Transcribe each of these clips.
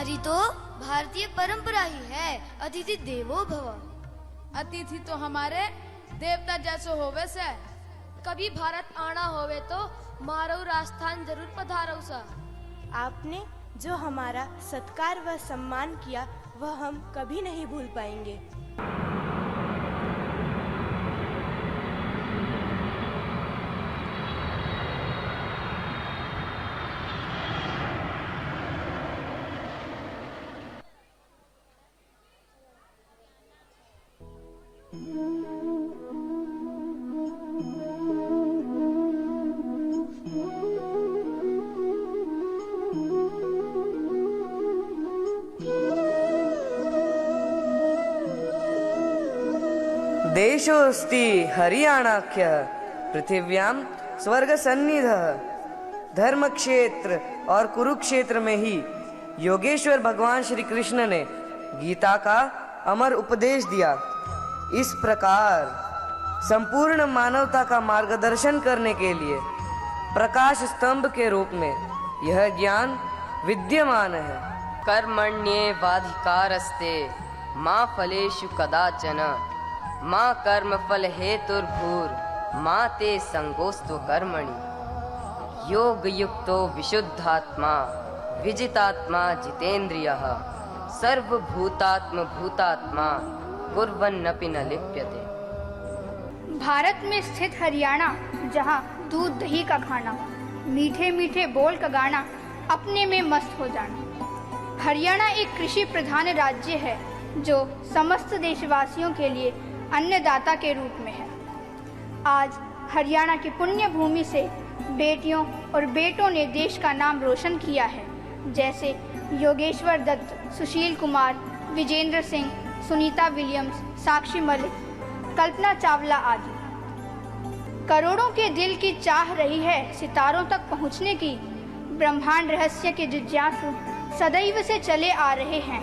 हमारी तो भारतीय परंपरा ही है, अतिथि देवो भव। अतिथि तो हमारे देवता जैसो होवे से। कभी भारत आना होवे तो मारो राजस्थान जरूर पधारो सा। आपने जो हमारा सत्कार व सम्मान किया वह हम कभी नहीं भूल पाएंगे। देशोऽस्ति हरियाणाख्यः पृथिव्यां स्वर्गसन्निधः। धर्मक्षेत्र और कुरुक्षेत्र में ही योगेश्वर भगवान श्री कृष्ण ने गीता का अमर उपदेश दिया। इस प्रकार संपूर्ण मानवता का मार्गदर्शन करने के लिए प्रकाश स्तंभ के रूप में यह ज्ञान विद्यमान है। कर्मण्येवाधिकारस्ते मा फलेषु कदाचन मा कर्म फल हेतुर्भूर् मा ते संगोस्तु कर्मणि। योग युक्तो विशुद्धात्मा विजितात्मा जितेन्द्रियः सर्वभूतात्म भूतात्मा कुर्वन्नपि न लिप्यते। भारत में स्थित हरियाणा, जहाँ दूध दही का खाना, मीठे मीठे बोल का गाना, अपने में मस्त हो जाना। हरियाणा एक कृषि प्रधान राज्य है जो समस्त देशवासियों के लिए अन्नदाता के रूप में है। आज हरियाणा की पुण्य भूमि से बेटियों और बेटों ने देश का नाम रोशन किया है, जैसे योगेश्वर दत्त, सुशील कुमार, विजेंद्र सिंह, सुनीता विलियम्स, साक्षी मलिक, कल्पना चावला आदि। करोड़ों के दिल की चाह रही है सितारों तक पहुंचने की। ब्रह्मांड रहस्य के जिज्ञासु सदैव से चले आ रहे हैं,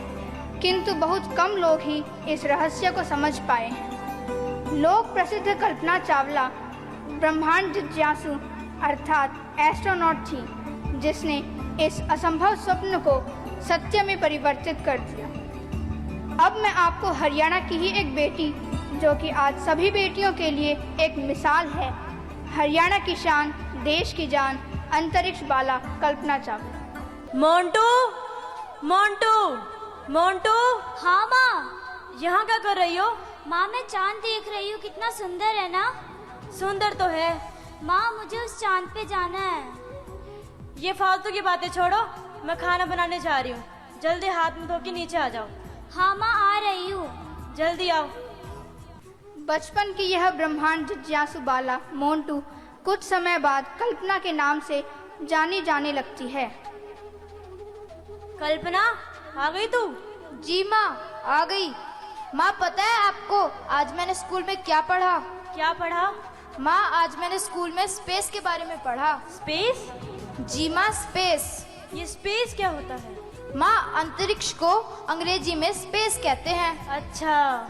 किंतु बहुत कम लोग ही इस रहस्य को समझ पाए हैं। लोक प्रसिद्ध कल्पना चावला ब्रह्मांड जिज्ञासु अर्थात एस्ट्रोनॉट थी, जिसने इस असंभव स्वप्न को सत्य में परिवर्तित कर दिया। अब मैं आपको हरियाणा की ही एक बेटी, जो कि आज सभी बेटियों के लिए एक मिसाल है, हरियाणा की शान, देश की जान, अंतरिक्ष बाला कल्पना चावला। मोंटू, मोंटू, मोंटू। हाँ माँ। यहाँ क्या कर रही हो? माँ मैं चांद देख रही हूँ, कितना सुंदर है ना। सुंदर तो है। माँ मुझे उस चांद पे जाना है। ये फालतू की बातें छोड़ो, मैं खाना बनाने जा रही हूँ। जल्दी हाथ मुंह धो के नीचे आ जाओ। हाँ माँ आ रही हूँ। जल्दी आओ। बचपन की यह ब्रह्मांड जिज्ञासु बाला मोंटू कुछ समय बाद कल्पना के नाम से जानी जाने लगती है। कल्पना, आ गई तू? जी माँ, आ गई। माँ पता है आपको आज मैंने स्कूल में क्या पढ़ा? क्या पढ़ा? माँ आज मैंने स्कूल में स्पेस के बारे में पढ़ा। स्पेस? जी माँ, स्पेस। ये स्पेस क्या होता है? माँ अंतरिक्ष को अंग्रेजी में स्पेस कहते हैं। अच्छा।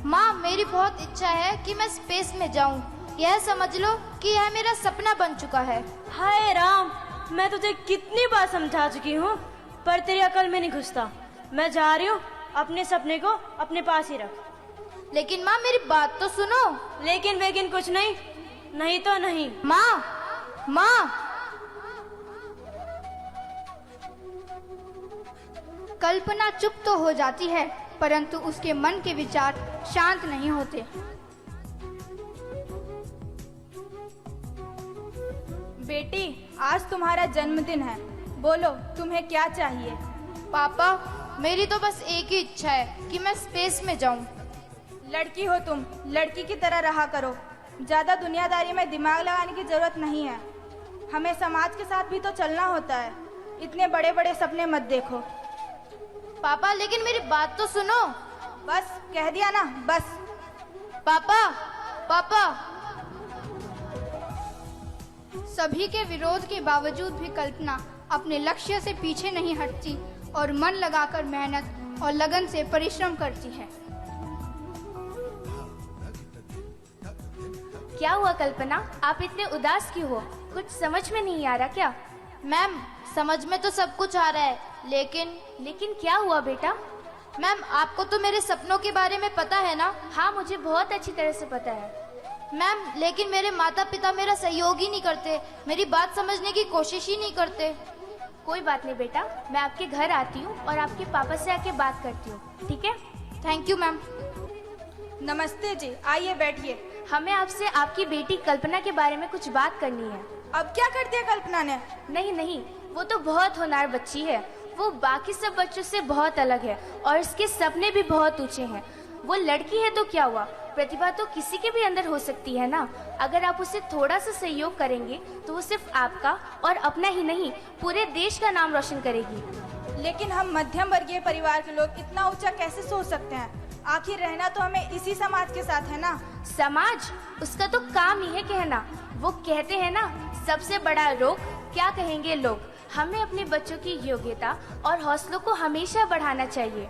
माँ मेरी बहुत इच्छा है कि मैं स्पेस में जाऊँ। यह समझ लो कि यह मेरा सपना बन चुका है। हाय राम, मैं तुझे कितनी बार समझा चुकी हूँ, पर तेरी अकल में नहीं घुसता। मैं जा रही हूँ, अपने सपने को अपने पास ही रख। लेकिन माँ मेरी बात तो सुनो। लेकिन वेकिन कुछ नहीं, नहीं तो नहीं। माँ, माँ। कल्पना चुप तो हो जाती है, परंतु उसके मन के विचार शांत नहीं होते। बेटी, आज तुम्हारा जन्मदिन है, बोलो तुम्हें क्या चाहिए? पापा मेरी तो बस एक ही इच्छा है कि मैं स्पेस में जाऊं। लड़की हो तुम, लड़की की तरह रहा करो। ज्यादा दुनियादारी में दिमाग लगाने की जरूरत नहीं है। हमें समाज के साथ भी तो चलना होता है। इतने बड़े बड़े सपने मत देखो। पापा लेकिन मेरी बात तो सुनो। बस कह दिया ना, बस। पापा, पापा। सभी के विरोध के बावजूद भी कल्पना अपने लक्ष्य से पीछे नहीं हटती और मन लगाकर मेहनत और लगन से परिश्रम करती है। क्या हुआ कल्पना, आप इतने उदास क्यों हो? कुछ समझ में नहीं आ रहा क्या? मैम समझ में तो सब कुछ आ रहा है, लेकिन क्या हुआ बेटा? मैम आपको तो मेरे सपनों के बारे में पता है ना? हाँ, मुझे बहुत अच्छी तरह से पता है। मैम लेकिन मेरे माता पिता मेरा सहयोग ही नहीं करते, मेरी बात समझने की कोशिश ही नहीं करते। कोई बात नहीं बेटा, मैं आपके घर आती हूँ और आपके पापा से आके बात करती हूँ, ठीक है? Thank you ma'am. नमस्ते जी, आइए बैठिए। हमें आपसे आपकी बेटी कल्पना के बारे में कुछ बात करनी है। अब क्या कर दिया कल्पना ने? नहीं, वो तो बहुत होनहार बच्ची है। वो बाकी सब बच्चों से बहुत अलग है और इसके सपने भी बहुत ऊंचे हैं। वो लड़की है तो क्या हुआ, प्रतिभा तो किसी के भी अंदर हो सकती है ना। अगर आप उसे थोड़ा सा सहयोग करेंगे तो वो सिर्फ आपका और अपना ही नहीं, पूरे देश का नाम रोशन करेगी। लेकिन हम मध्यम वर्गीय परिवार के लोग इतना ऊंचा कैसे सोच सकते हैं? आखिर रहना तो हमें इसी समाज के साथ है ना। समाज, उसका तो काम ही है कहना। वो कहते हैं ना, सबसे बड़ा रोग क्या कहेंगे लोग। हमें अपने बच्चों की योग्यता और हौसलों को हमेशा बढ़ाना चाहिए।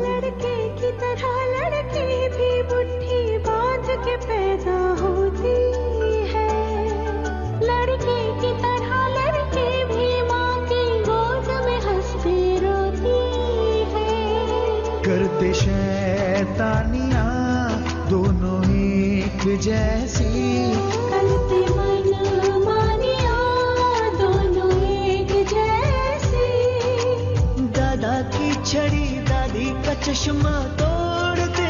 लड़के की तरह लड़की भी मुट्ठी बांध के पैदा होती है। लड़के की तरह लड़की भी माँ की गोद में हंसती रोती है। करते शैतानियाँ दोनों एक जैसी, करते मन मानिया दोनों एक जैसी। दादा की छड़ी दादी का चश्मा तोड़ते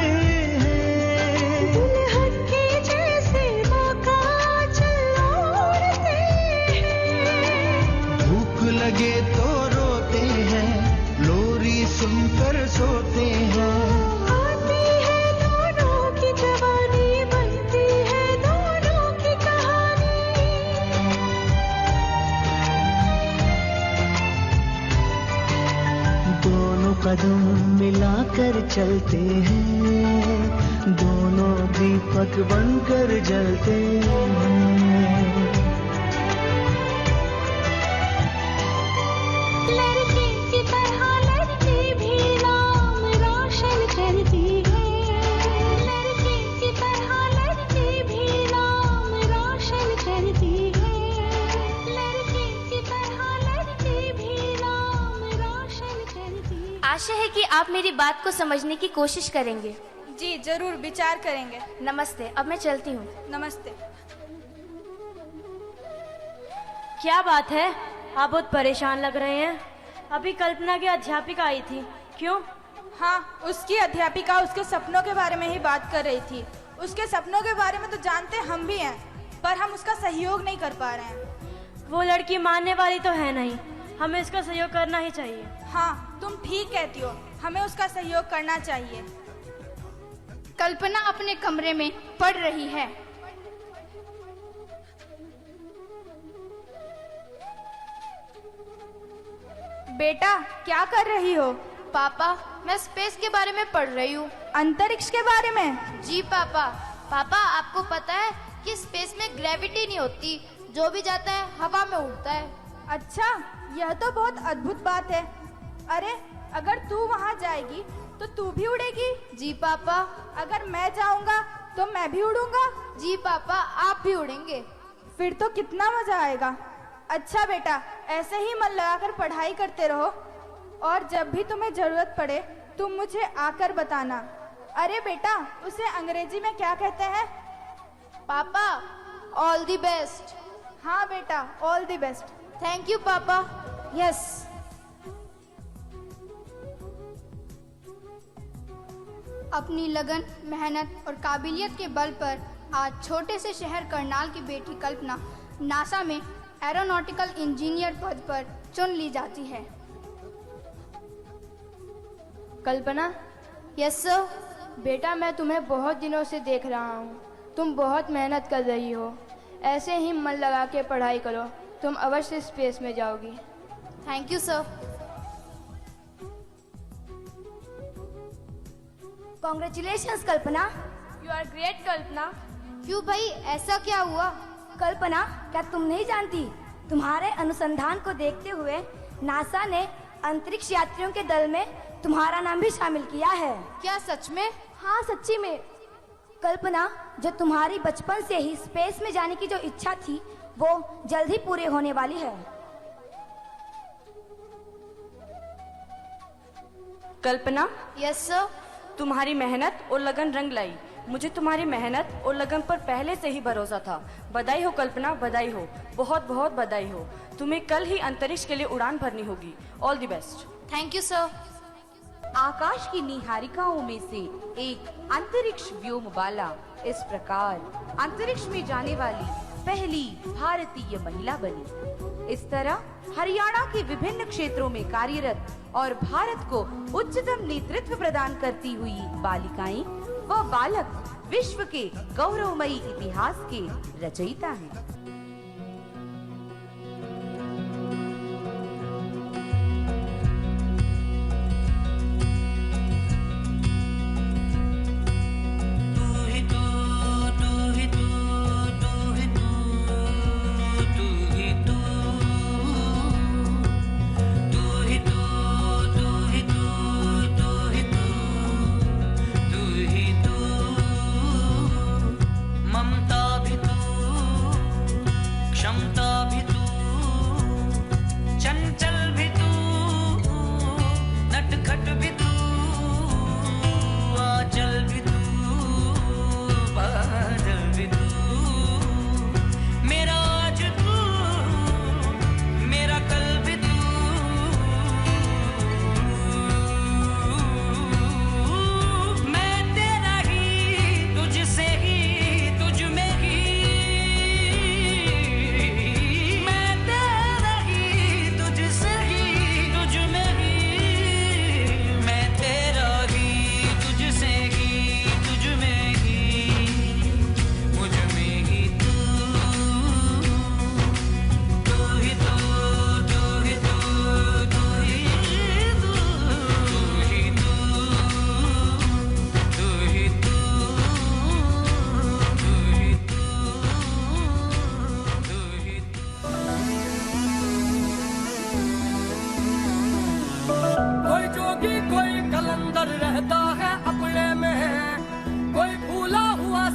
हैं। दुल्हन के जैसे मौका चलोड़ते हैं। भूख लगे तो रोते हैं, लोरी सुनकर सोते हैं। आती है दोनों की जवानी, बनती है दोनों की कहानी। दोनों कदम मिलाकर चलते हैं, दोनों दीपक बनकर जलते हैं। लड़के की तरह लड़की भी नाम रोशन करती है। लड़के की तरह लड़की भी नाम रोशन करती है। लड़के की तरह लड़की भी नाम रोशन करती है। आशा है कि आप मेरी बात को समझने की कोशिश करेंगे। जी जरूर, विचार करेंगे। नमस्ते, अब मैं चलती हूँ। नमस्ते। क्या बात है, आप बहुत परेशान लग रहे हैं। अभी कल्पना की अध्यापिका आई थी, क्यों? हाँ, उसकी अध्यापिका उसके सपनों के बारे में ही बात कर रही थी। उसके सपनों के बारे में तो जानते हम भी हैं, पर हम उसका सहयोग नहीं कर पा रहे हैं। वो लड़की मानने वाली तो है नहीं, हमें इसका सहयोग करना ही चाहिए। हाँ, तुम ठीक कहती हो, हमें उसका सहयोग करना चाहिए। कल्पना अपने कमरे में पढ़ रही है। बेटा, क्या कर रही हो? पापा मैं स्पेस के बारे में पढ़ रही हूँ। अंतरिक्ष के बारे में? जी पापा। पापा आपको पता है कि स्पेस में ग्रेविटी नहीं होती, जो भी जाता है हवा में उड़ता है। अच्छा, यह तो बहुत अद्भुत बात है। अरे, अगर तू वहाँ जाएगी तो तू भी उड़ेगी? जी पापा। अगर मैं जाऊंगा तो मैं भी उड़ूंगा? जी पापा, आप भी उड़ेंगे। फिर तो कितना मजा आएगा। अच्छा बेटा, ऐसे ही मन लगाकर पढ़ाई करते रहो और जब भी तुम्हें जरूरत पड़े तुम मुझे आकर बताना। अरे बेटा, उसे अंग्रेजी में क्या कहते हैं? पापा ऑल द बेस्ट। हाँ बेटा, all the best. Thank you पापा। यस। अपनी लगन, मेहनत और काबिलियत के बल पर आज छोटे से शहर करनाल की बेटी कल्पना नासा में एरोनॉटिकल इंजीनियर पद पर चुन ली जाती है। कल्पना, यस सर। बेटा मैं तुम्हें बहुत दिनों से देख रहा हूँ, तुम बहुत मेहनत कर रही हो। ऐसे ही मन लगा के पढ़ाई करो, तुम अवश्य स्पेस में जाओगी। Thank you sir. Congratulations Kalpana. You are great Kalpana. क्यों भाई, ऐसा क्या हुआ? कल्पना, क्या तुम नहीं जानती, तुम्हारे अनुसंधान को देखते हुए नासा ने अंतरिक्ष यात्रियों के दल में तुम्हारा नाम भी शामिल किया है। क्या सच में? हाँ सच्ची में। कल्पना, जो तुम्हारी बचपन से ही स्पेस में जाने की जो इच्छा थी वो जल्द ही पूरी होने वाली है। कल्पना, यस सर। तुम्हारी मेहनत और लगन रंग लाई। मुझे तुम्हारी मेहनत और लगन पर पहले से ही भरोसा था। बधाई हो कल्पना, बधाई हो, बहुत बहुत बधाई हो। तुम्हें कल ही अंतरिक्ष के लिए उड़ान भरनी होगी। All the best. Thank you sir. आकाश की निहारिकाओं में से एक अंतरिक्ष व्योमबाला इस प्रकार अंतरिक्ष में जाने वाली पहली भारतीय महिला बनी। इस तरह हरियाणा के विभिन्न क्षेत्रों में कार्यरत और भारत को उच्चतम नेतृत्व प्रदान करती हुई बालिकाएं व बालक विश्व के गौरवमयी इतिहास के रचयिता हैं।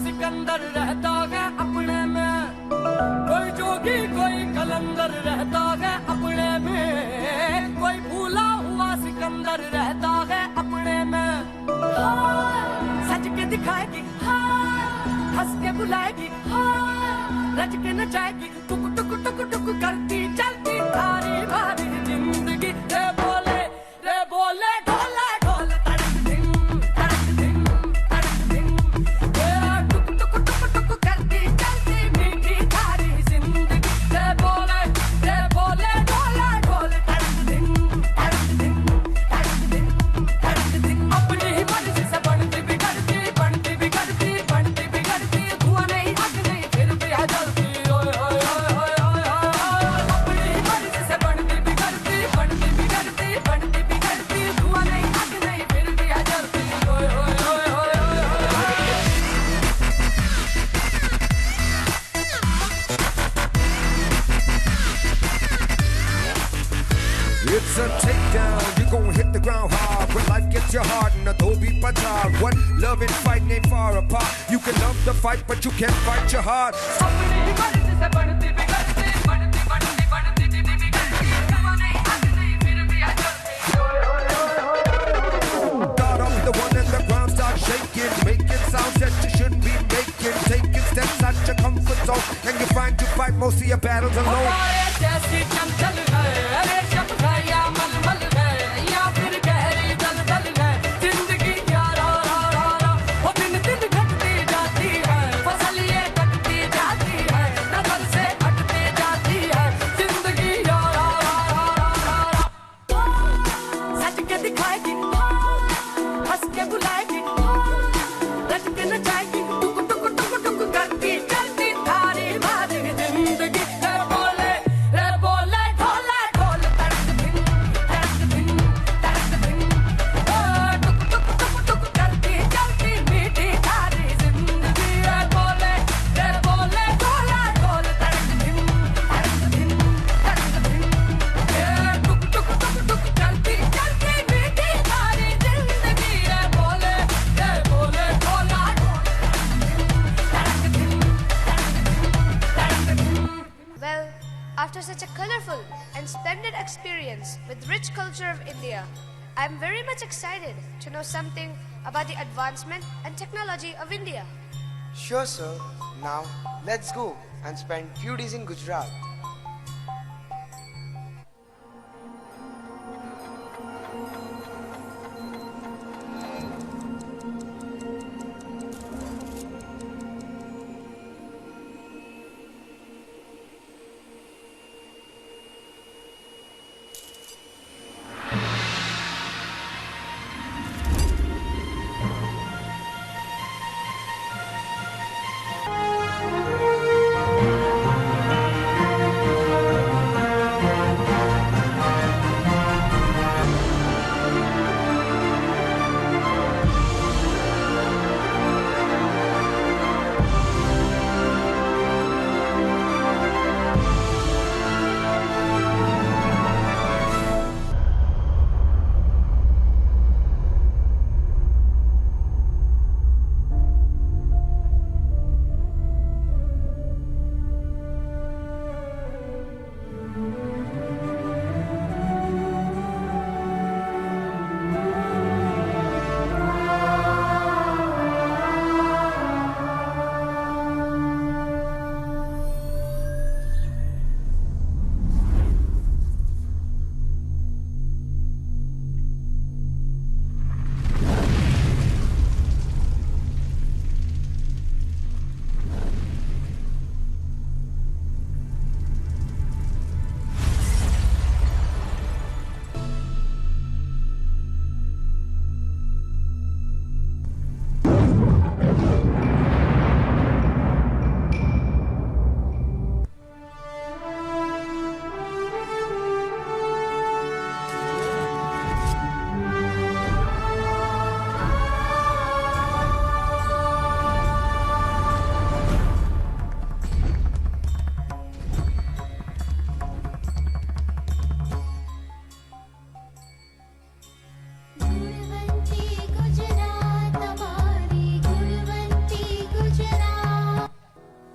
सिकंदर रहता है अपने में, कोई जोगी कोई कलंदर रहता है अपने में, कोई भूला हुआ सिकंदर रहता है अपने में। सज के दिखाएगी, हंस के बुलाएगी, रच के नचाएगी, टुक टुक टुक टुक करती चलती थारी भारी जिंदगी। रे बोले ढोले ढोल तड़क दिन तड़क दिन तड़क दिन, टुक टुक टुक टुक करती चलती मीठी थारी जिंदगी। रे बोले ढोले ढोल तड़क दिन तड़क दिन तड़क दिन तड़क दिन। अपनी ही मर्जी से बनती बिगड़ती बनती बिगड़ती बनती बिगड़ती, धुआं नहीं आग नहीं फिर भी है जलती। ओए ओए ओए ओए ओए, अपनी ही मर्जी से बनती बिगड़ती बनती बिगड़ती बनती बिगड़ती, धुआं नहीं आग नहीं फिर भी है जलती। ओए ओए ओए ओए ओए। It's a takedown, you gon' hit the ground hard. When life gets you hard and Adobe Patar. What love and fighting ain't far apart. You can love the fight, but you can't fight your heart. अपनी ही मर्जी से बनती बिगड़ती बनती बनती बनती बिगड़ती, धुआं नहीं आग नहीं फिर भी है जलती। ओए ओए ओए ओए। Start off the one and the ground start shaking, making sounds that you shouldn't be making, taking steps out your comfort zone, and you find you fight most of your battles alone. हमारे जैसी चंचल है, रेशम है या मलमल है, या फिर गहरी दलदल है, जिंदगी या रा रा रा रा, वो दिन दिन घटती जाती है, फसल ये कटती जाती है, नजर से हटती जाती है, जिंदगी या रा रा रा रा रा। सच के दिखाएगी, हंस के बुलाएगी, रच के नचाएगी, टुक टुक टुक टुक करती चलती थारी भारी जिंदगी। रे बोले ढोल experience with rich culture of India. I am very much excited to know something about the advancement and technology of India. Sure, sir. Now, let's go and spend few days in Gujarat.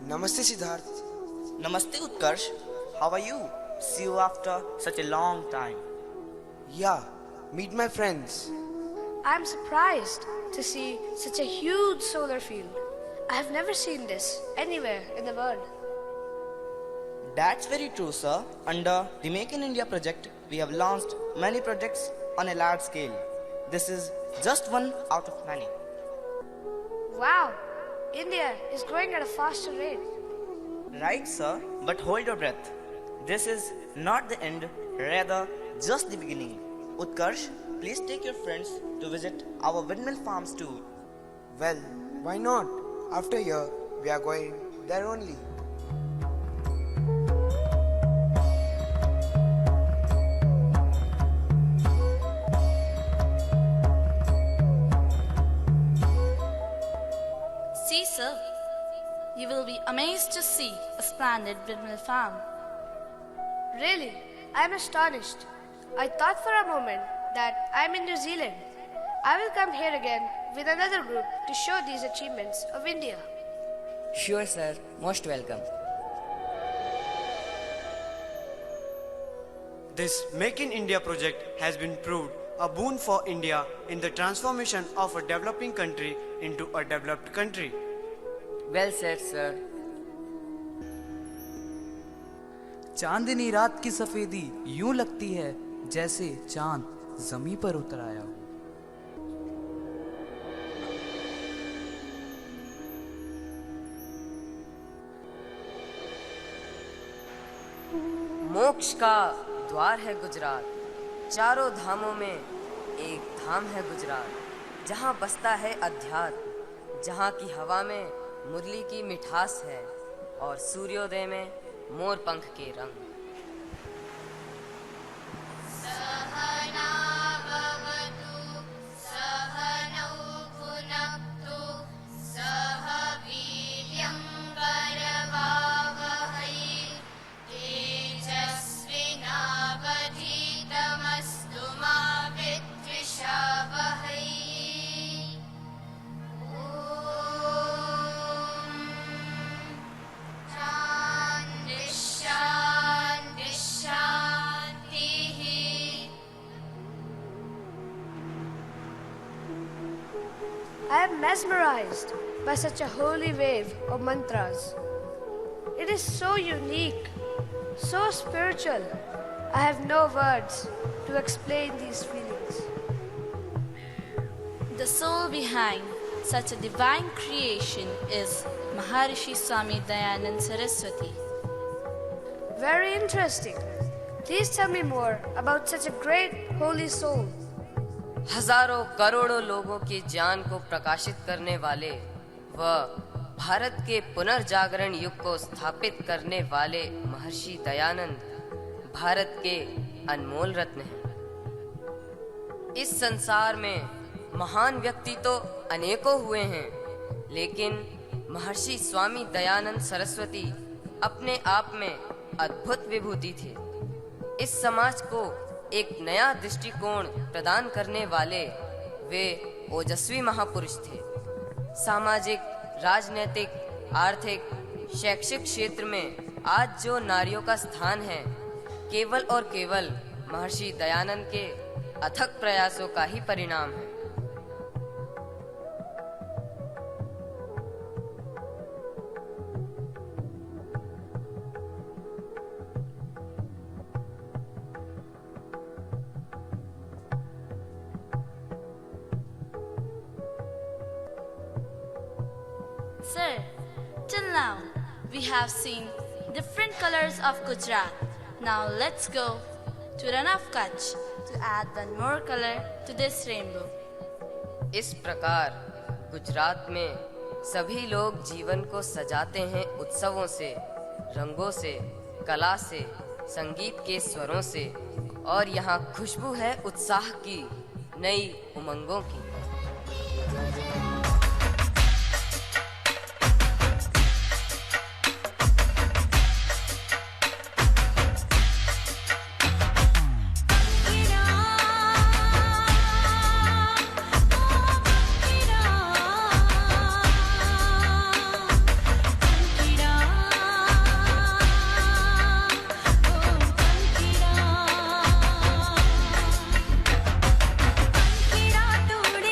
Namaste, Siddharth. Namaste, Utkarsh. How are you? See you after such a long time. Yeah, meet my friends. I am surprised to see such a huge solar field. I have never seen this anywhere in the world. That's very true, sir. Under the Make in India project, we have launched many projects on a large scale. This is just one out of many. Wow, India is growing at a faster rate. Right, sir, but hold your breath. This is not the end, rather just the beginning. Utkarsh, please take your friends to visit our windmill farms too. Well, why not? After here, we are going there only. See, sir, you will be amazed to see a splendid windmill farm. Really, I am astonished. I thought for a moment that I am in New Zealand. I will come here again with another group to show these achievements of India. Sure, sir. Most welcome. This Make in India project has been proved a boon for India in the transformation of a developing country into a developed country. Well said, sir. चांदनी रात की सफेदी यूं लगती है जैसे चांद जमीन पर उतर आया हो। मोक्ष का द्वार है गुजरात, चारों धामों में एक धाम है गुजरात, जहाँ बसता है अध्यात्म, जहाँ की हवा में मुरली की मिठास है और सूर्योदय में मोर पंख के रंग। शांति I am mesmerized by such a holy wave of mantras. It is so unique, so spiritual. I have no words to explain these feelings. The soul behind such a divine creation is Maharishi Swami Dayanand Saraswati. Very interesting. Please tell me more about such a great holy soul. हजारों करोड़ों लोगों की ज्ञान को प्रकाशित करने वाले व भारत के पुनर्जागरण युग को स्थापित करने वाले महर्षि दयानंद भारत के अनमोल रत्न हैं। इस संसार में महान व्यक्ति तो अनेकों हुए हैं, लेकिन महर्षि स्वामी दयानंद सरस्वती अपने आप में अद्भुत विभूति थे। इस समाज को एक नया दृष्टिकोण प्रदान करने वाले वे ओजस्वी महापुरुष थे। सामाजिक, राजनीतिक, आर्थिक, शैक्षिक क्षेत्र में आज जो नारियों का स्थान है, केवल और केवल महर्षि दयानंद के अथक प्रयासों का ही परिणाम है। Sir, till now we have seen different colors of Gujarat. Now let's go to Ran of Kutch to add one more color to this rainbow. इस प्रकार गुजरात में सभी लोग जीवन को सजाते हैं उत्सवों से, रंगों से, कला से, संगीत के स्वरों से, और यहाँ खुशबू है उत्साह की, नई उमंगों की। तोड़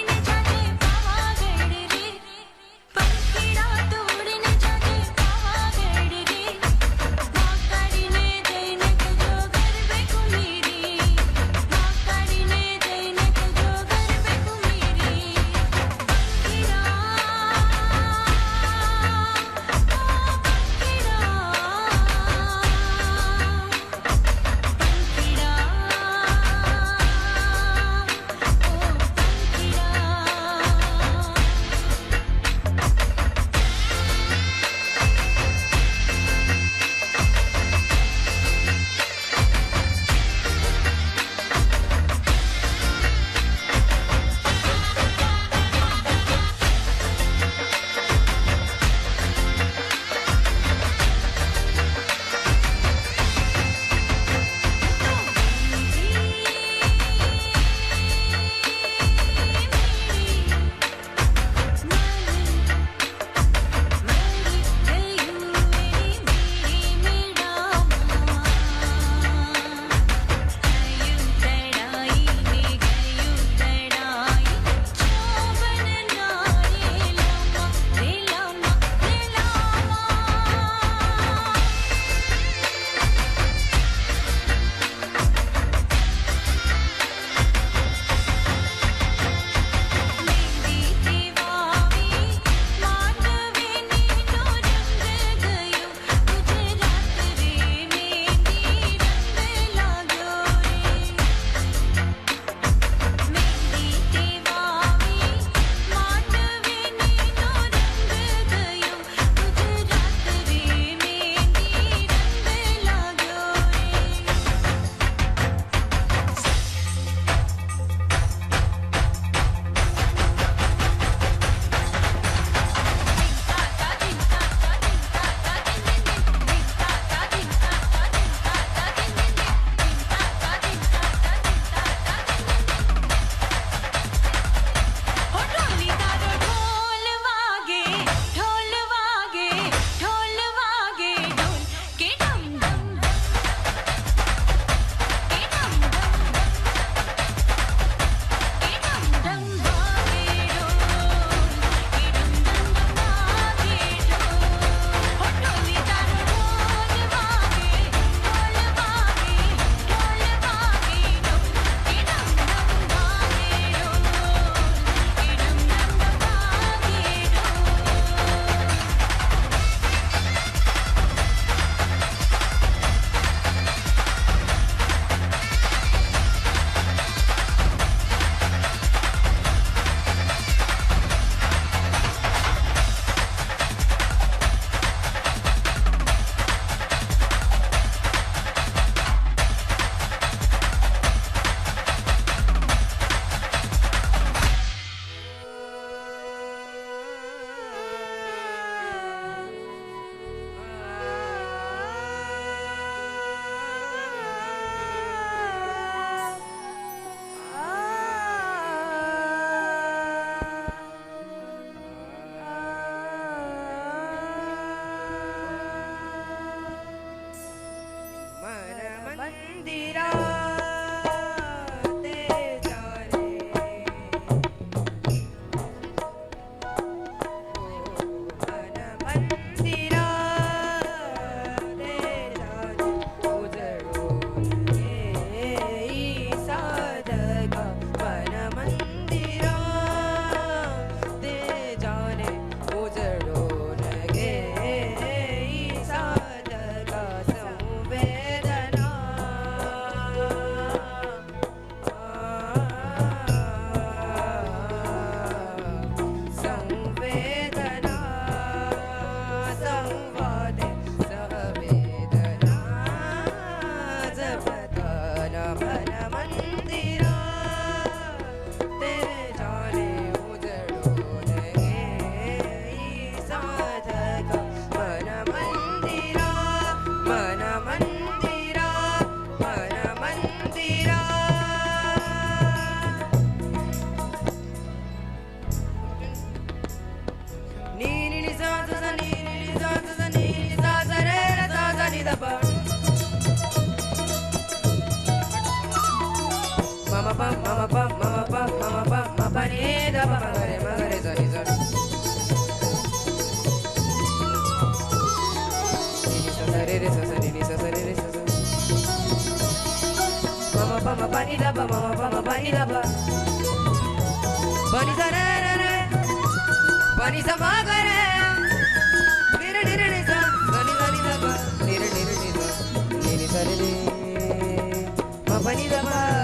दा पा pani sa re re re pani sa ma ga re ni re ni sa pani sa ni da pa ni re ni sa ni ni sa re re ma pani da pa